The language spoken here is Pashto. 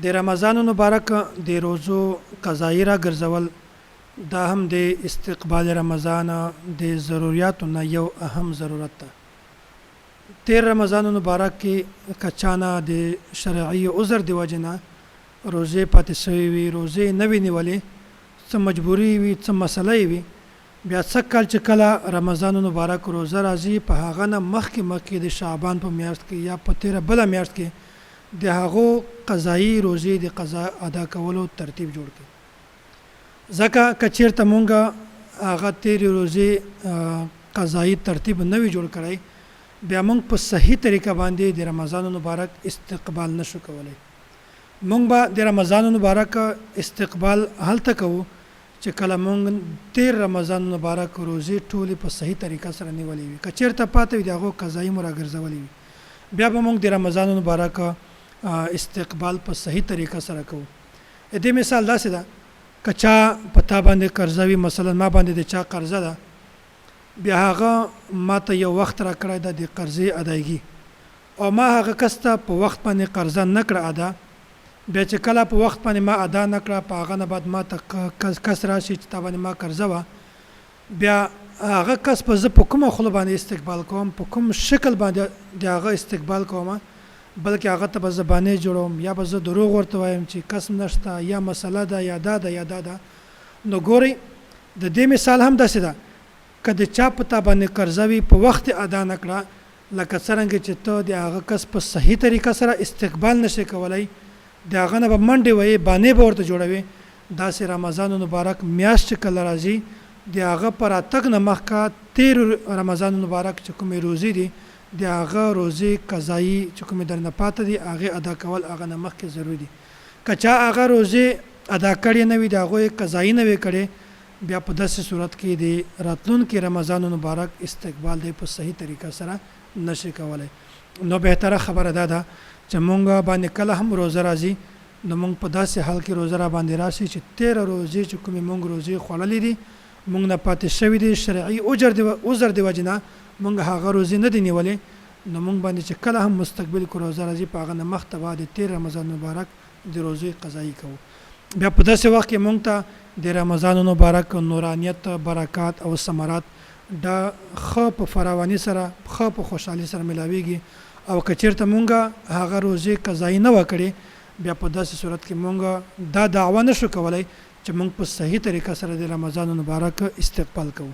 د رمضان مبارک د روزو قضایی را ګرځول دا هم د استقبال رمضان د ضرورتو نه یو اهم ضرورت ده. تیر رمضان مبارک کې کچانه د شرعي عذر دی وجنه روزه پاتې شوی وي، روزه نه وی نیولې، څه مجبوری وي، څه مسله وي، بیا څه کال چې کله رمضان مبارک روزه راځي په هغه نه مخکې د شعبان په میاشت کې یا په 13 بل میاشت کې د هغو قضایی روزي د قضا ادا کولو ترتیب جوړ کړي. ځکه کچیرته مونږه هغه تیری روزي قضایی ترتیب نه وی جوړ کړی، بیا مونږ په صحیح طریقه باندې د رمضان مبارک استقبال نشو کولای. مونږ به د رمضان مبارک استقبال هلته کوو چې کله مونږ تیر رمضان مبارک روزي ټولې په صحیح طریقه سره نیولې وي. کچیرته پاتې وي دغه قضایی مراګرځولې وي، بیا به مونږ د رمضان مبارک استقبال په صحیح طریقه سره کوو. دې مثال داسې ده کچا پتا باندې قرضه وي، مثلا ما باندې د چا قرضه ده، بیا هغه ماته یو وخت را کړی ده د قرضې ادایګي، او ما هغه کس ته په وخت باندې قرضه نه کړه ادا، بیا چې کله په وخت باندې ما ادا نه کړه په هغه نه بعد ما ته کس راشي چې تا باندې ما قرضه وه، بیا هغه کس په زه په کومه خوله باندې استقبال کوم، په کوم شکل باندې د هغه استقبال کوم، بلکې هغه ته به زبانې جوړوم یا به زه دروغ ورته وایم چې کس نشته یا مسله ده یا دا ده یا دا ده. نو ګورئ د دې مثال هم داسې ده که د چا په تا باندې قرضه وي په وخت ادا نه کړه، لکه څرنګه چې ته د هغه کس په صحیح طریقه سره استقبال نشي کولی، د هغه نه به منډې وهې، بانې به ورته جوړوي. داسې رمضان مبارک میاشت چې کله راځي د هغه په راتګ نه مخکې تیر رمضان مبارک چې کومې روزي دي د هغه روزي قضایی چې کومې درنه پاتې دي هغې ادا کول هغه نه مخکې ضروري دي. که چا هغه روزي ادا کړې نه وي د هغوی قضایی نه وي کړې، بیا په داسې صورت کې د راتلونکي رمضان مبارک استقبال دی په صحیح طریقه سره نشي کولی. نو بهتره خبره دا ده چې مونږ باندې کله هم روزه راځي نو مونږ په داسې حال کې روزه را باندې راشي چې 13 روزې چې کومې مونږ روزې خوړلې دي مونږ نه پاتې شوي دي شرعي عذر د وجې نه مونږ هغه روزې نه دي نیولې، نو مونږ باندې چې کله هم مستقبل کو روزه راځي په هغه نه مخته به د 13 رمضان مبارک د روزې قضایي کوو. بیا په داسې وخت کې مونږ ته د رمضان مبارک نورانیت، برکات او ثمرات دا ښه په فراواني سره، ښه په خوشحالي سره ملاویږي. او که چېرته مونږ هغه روزې قضایي نه وکړې، بیا په داسې صورت کې مونږ دا دعوه نشو کولی چې مونږ په صحیح طریقه سره د رمضان مبارک استقبال کوو.